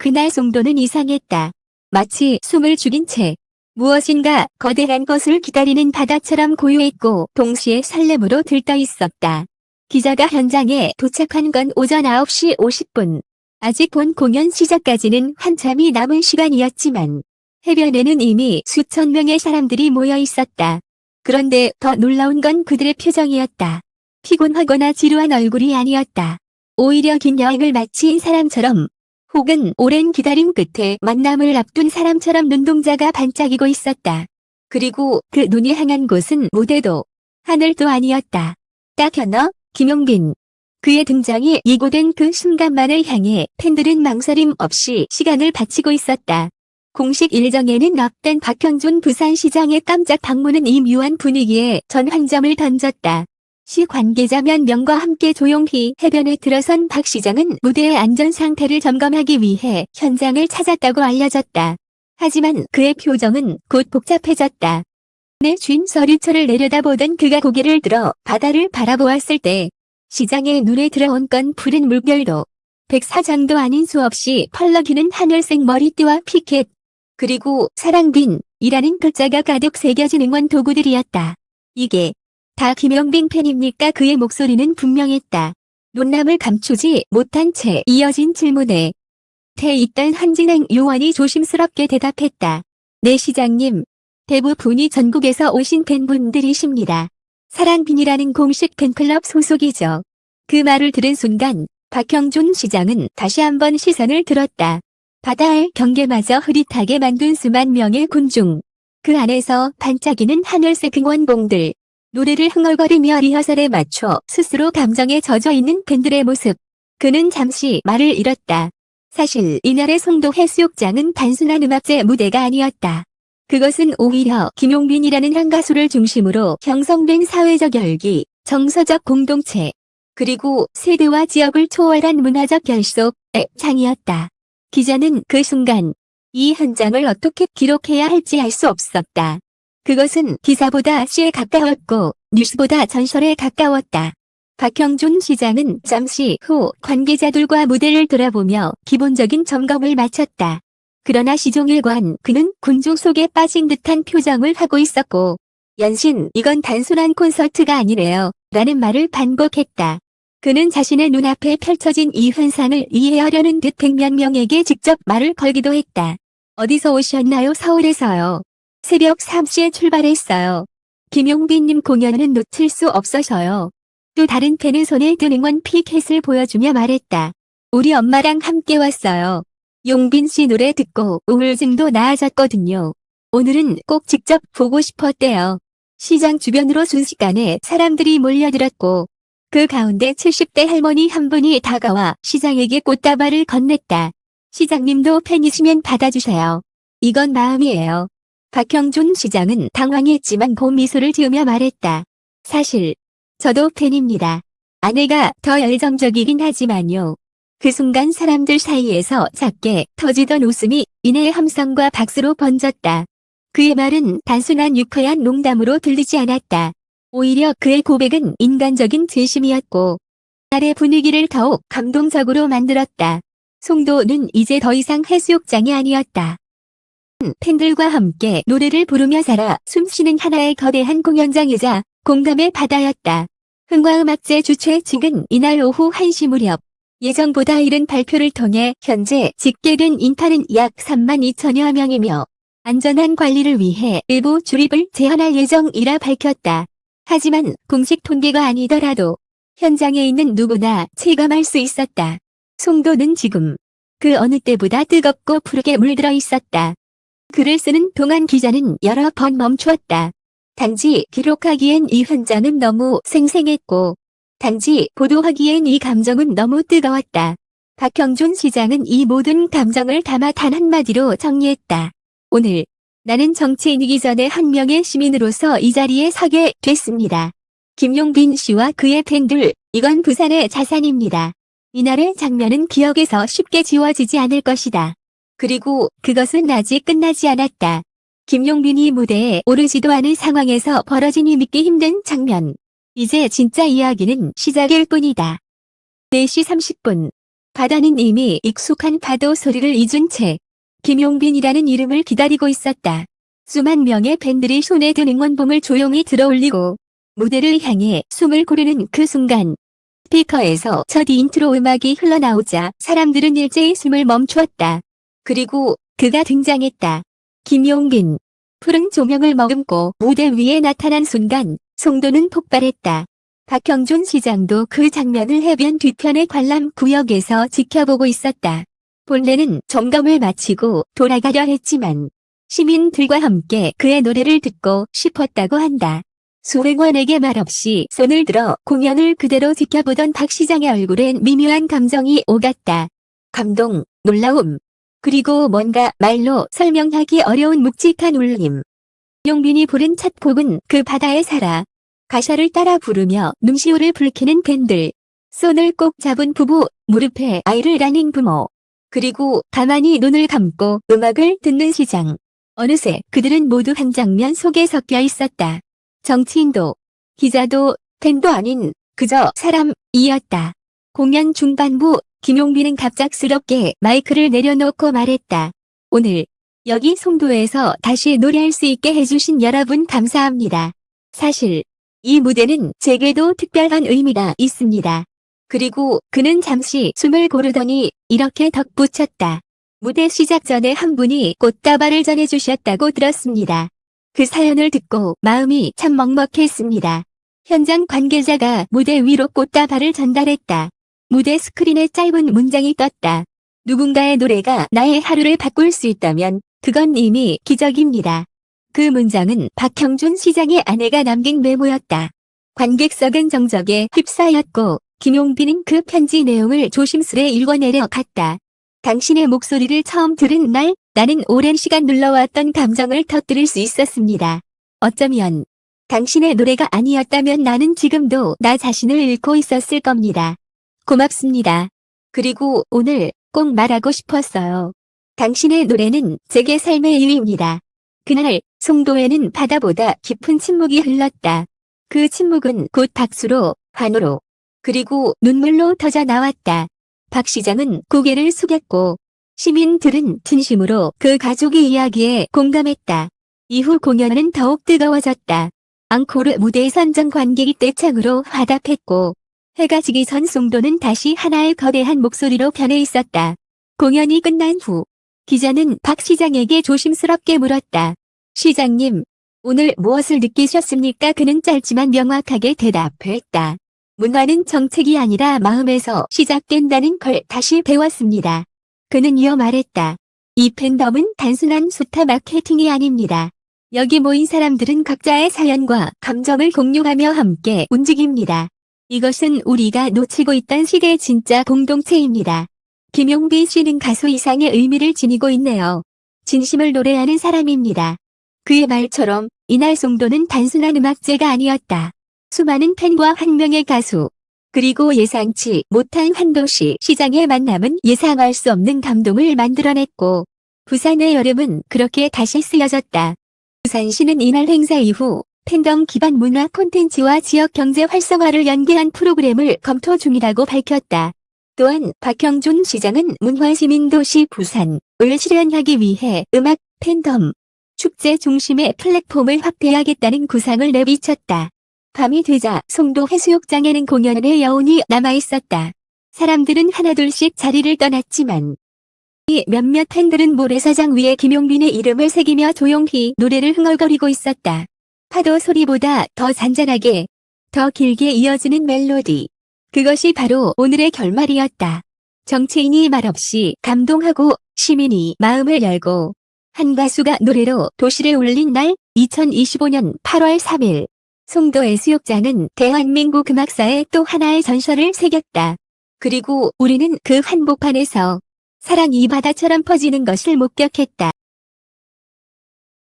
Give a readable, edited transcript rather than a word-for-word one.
그날 송도는 이상했다. 마치 숨을 죽인 채 무엇인가 거대한 것을 기다리는 바다처럼 고요했고 동시에 설렘으로 들떠 있었다. 기자가 현장에 도착한 건 오전 9시 50분. 아직 본 공연 시작까지는 한참이 남은 시간이었지만 해변에는 이미 수천 명의 사람들이 모여 있었다. 그런데 더 놀라운 건 그들의 표정이었다. 피곤하거나 지루한 얼굴이 아니었다. 오히려 긴 여행을 마친 사람처럼 혹은 오랜 기다림 끝에 만남을 앞둔 사람처럼 눈동자가 반짝이고 있었다. 그리고 그 눈이 향한 곳은 무대도 하늘도 아니었다. 딱 하나, 김용빈. 그의 등장이 예고된 그 순간만을 향해 팬들은 망설임 없이 시간을 바치고 있었다. 공식 일정에는 없던 박형준 부산시장의 깜짝 방문은 이 묘한 분위기에 전환점을 던졌다. 시 관계자 몇 명과 함께 조용히 해변에 들어선 박 시장은 무대의 안전 상태를 점검하기 위해 현장을 찾았다고 알려졌다. 하지만 그의 표정은 곧 복잡해졌다. 내 쥔 서리철을 내려다보던 그가 고개를 들어 바다를 바라보았을 때 시장의 눈에 들어온 건 푸른 물결도 백사장도 아닌 수없이 펄럭이는 하늘색 머리띠와 피켓 그리고 사랑빈이라는 글자가 가득 새겨진 응원 도구들이었다. 이게 다 김용빈 팬입니까? 그의 목소리는 분명했다. 논란을 감추지 못한 채 이어진 질문에 태 있던 한진행 요원이 조심스럽게 대답했다. 네 시장님. 대부분이 전국에서 오신 팬분들이십니다. 사랑빈이라는 공식 팬클럽 소속이죠. 그 말을 들은 순간 박형준 시장은 다시 한번 시선을 들었다. 바다의 경계마저 흐릿하게 만든 수만 명의 군중. 그 안에서 반짝이는 하늘색 응원봉들. 노래를 흥얼거리며 리허설에 맞춰 스스로 감정에 젖어 있는 팬들의 모습. 그는 잠시 말을 잃었다. 사실 이날의 송도 해수욕장은 단순한 음악제 무대가 아니었다. 그것은 오히려 김용빈이라는 한 가수를 중심으로 형성된 사회적 열기, 정서적 공동체, 그리고 세대와 지역을 초월한 문화적 결속의 장이었다. 기자는 그 순간 이 현장을 어떻게 기록해야 할지 알 수 없었다. 그것은 기사보다 시에 가까웠고 뉴스보다 전설에 가까웠다. 박형준 시장은 잠시 후 관계자들과 무대를 돌아보며 기본적인 점검을 마쳤다. 그러나 시종일관 그는 군중 속에 빠진 듯한 표정을 하고 있었고 연신 이건 단순한 콘서트가 아니래요 라는 말을 반복했다. 그는 자신의 눈앞에 펼쳐진 이 현상을 이해하려는 듯 백몇 명에게 직접 말을 걸기도 했다. 어디서 오셨나요? 서울에서요. 새벽 3시에 출발했어요. 김용빈님 공연은 놓칠 수 없어서요. 또 다른 팬은 손에 든 응원 피켓을 보여주며 말했다. 우리 엄마랑 함께 왔어요. 용빈 씨 노래 듣고 우울증도 나아졌거든요. 오늘은 꼭 직접 보고 싶었대요. 시장 주변으로 순식간에 사람들이 몰려들었고 그 가운데 70대 할머니 한 분이 다가와 시장에게 꽃다발을 건넸다. 시장님도 팬이시면 받아주세요. 이건 마음이에요. 박형준 시장은 당황했지만 고 미소를 지으며 말했다. 사실 저도 팬입니다. 아내가 더 열정적이긴 하지만요. 그 순간 사람들 사이에서 작게 터지던 웃음이 이내의 함성과 박수로 번졌다. 그의 말은 단순한 유쾌한 농담으로 들리지 않았다. 오히려 그의 고백은 인간적인 진심이었고 날의 분위기를 더욱 감동적으로 만들었다. 송도는 이제 더 이상 해수욕장이 아니었다. 팬들과 함께 노래를 부르며 살아 숨쉬는 하나의 거대한 공연장이자 공감의 바다였다. 흥과음악제 주최 측은 이날 오후 1시 무렵 예정보다 이른 발표를 통해 현재 집계된 인파는 약 3만 2천여 명이며 안전한 관리를 위해 일부 출입을 제한할 예정이라 밝혔다. 하지만 공식 통계가 아니더라도 현장에 있는 누구나 체감할 수 있었다. 송도는 지금 그 어느 때보다 뜨겁고 푸르게 물들어 있었다. 글을 쓰는 동안 기자는 여러 번 멈추었다. 단지 기록하기엔 이 현장은 너무 생생했고 단지 보도하기엔 이 감정은 너무 뜨거웠다. 박형준 시장은 이 모든 감정을 담아 단 한마디로 정리했다. 오늘 나는 정치인이기 전에 한 명의 시민으로서 이 자리에 서게 됐습니다. 김용빈 씨와 그의 팬들, 이건 부산의 자산입니다. 이날의 장면은 기억에서 쉽게 지워지지 않을 것이다. 그리고 그것은 아직 끝나지 않았다. 김용빈이 무대에 오르지도 않은 상황에서 벌어진 이 믿기 힘든 장면. 이제 진짜 이야기는 시작일 뿐이다. 4시 30분. 바다는 이미 익숙한 파도 소리를 잊은 채 김용빈이라는 이름을 기다리고 있었다. 수만 명의 팬들이 손에 든 응원봉을 조용히 들어올리고 무대를 향해 숨을 고르는 그 순간 스피커에서 첫 인트로 음악이 흘러나오자 사람들은 일제히 숨을 멈추었다. 그리고 그가 등장했다. 김용빈. 푸른 조명을 머금고 무대 위에 나타난 순간 송도는 폭발했다. 박형준 시장도 그 장면을 해변 뒤편의 관람 구역에서 지켜보고 있었다. 본래는 점검을 마치고 돌아가려 했지만 시민들과 함께 그의 노래를 듣고 싶었다고 한다. 수행원에게 말없이 손을 들어 공연을 그대로 지켜보던 박 시장의 얼굴엔 미묘한 감정이 오갔다. 감동, 놀라움, 그리고 뭔가 말로 설명하기 어려운 묵직한 울림. 용빈이 부른 첫 곡은 그 바다에 살아. 가사를 따라 부르며 눈시울을 붉히는 팬들. 손을 꼭 잡은 부부, 무릎에 아이를 안은 부모. 그리고 가만히 눈을 감고 음악을 듣는 시장. 어느새 그들은 모두 한 장면 속에 섞여 있었다. 정치인도, 기자도, 팬도 아닌 그저 사람이었다. 공연 중반부 김용빈은 갑작스럽게 마이크를 내려놓고 말했다. 오늘 여기 송도에서 다시 노래할 수 있게 해주신 여러분 감사합니다. 사실 이 무대는 제게도 특별한 의미가 있습니다. 그리고 그는 잠시 숨을 고르더니 이렇게 덧붙였다. 무대 시작 전에 한 분이 꽃다발을 전해주셨다고 들었습니다. 그 사연을 듣고 마음이 참 먹먹했습니다. 현장 관계자가 무대 위로 꽃다발을 전달했다. 무대 스크린에 짧은 문장이 떴다. 누군가의 노래가 나의 하루를 바꿀 수 있다면 그건 이미 기적입니다. 그 문장은 박형준 시장의 아내가 남긴 메모였다. 관객석은 정적에 휩싸였고 김용빈은 그 편지 내용을 조심스레 읽어내려 갔다. 당신의 목소리를 처음 들은 날 나는 오랜 시간 눌러왔던 감정을 터뜨릴 수 있었습니다. 어쩌면 당신의 노래가 아니었다면 나는 지금도 나 자신을 잃고 있었을 겁니다. 고맙습니다. 그리고 오늘 꼭 말하고 싶었어요. 당신의 노래는 제게 삶의 이유입니다. 그날 송도에는 바다보다 깊은 침묵이 흘렀다. 그 침묵은 곧 박수로, 환호로, 그리고 눈물로 터져 나왔다. 박 시장은 고개를 숙였고 시민들은 진심으로 그 가족의 이야기에 공감했다. 이후 공연은 더욱 뜨거워졌다. 앙코르 무대에 선정 관객이 떼창으로 화답했고 해가 지기 전 송도는 다시 하나의 거대한 목소리로 변해 있었다. 공연이 끝난 후 기자는 박 시장에게 조심스럽게 물었다. 시장님, 오늘 무엇을 느끼셨습니까? 그는 짧지만 명확하게 대답했다. 문화는 정책이 아니라 마음에서 시작된다는 걸 다시 배웠습니다. 그는 이어 말했다. 이 팬덤은 단순한 스타 마케팅이 아닙니다. 여기 모인 사람들은 각자의 사연과 감정을 공유하며 함께 움직입니다. 이것은 우리가 놓치고 있던 시대의 진짜 공동체입니다. 김용빈 씨는 가수 이상의 의미를 지니고 있네요. 진심을 노래하는 사람입니다. 그의 말처럼 이날 송도는 단순한 음악제가 아니었다. 수많은 팬과 한 명의 가수, 그리고 예상치 못한 환도시 시장의 만남은 예상할 수 없는 감동을 만들어냈고 부산의 여름은 그렇게 다시 쓰여졌다. 부산시는 이날 행사 이후 팬덤 기반 문화 콘텐츠와 지역 경제 활성화를 연계한 프로그램을 검토 중이라고 밝혔다. 또한 박형준 시장은 문화시민도시 부산을 실현하기 위해 음악 팬덤 축제 중심의 플랫폼을 확대하겠다는 구상을 내비쳤다. 밤이 되자 송도 해수욕장에는 공연의 여운이 남아있었다. 사람들은 하나둘씩 자리를 떠났지만 이 몇몇 팬들은 모래사장 위에 김용빈의 이름을 새기며 조용히 노래를 흥얼거리고 있었다. 파도 소리보다 더 잔잔하게, 더 길게 이어지는 멜로디. 그것이 바로 오늘의 결말이었다. 정치인이 말없이 감동하고 시민이 마음을 열고 한 가수가 노래로 도시를 울린 날 2025년 8월 3일 송도 해수욕장은 대한민국 음악사에 또 하나의 전설을 새겼다. 그리고 우리는 그 한복판에서 사랑이 바다처럼 퍼지는 것을 목격했다.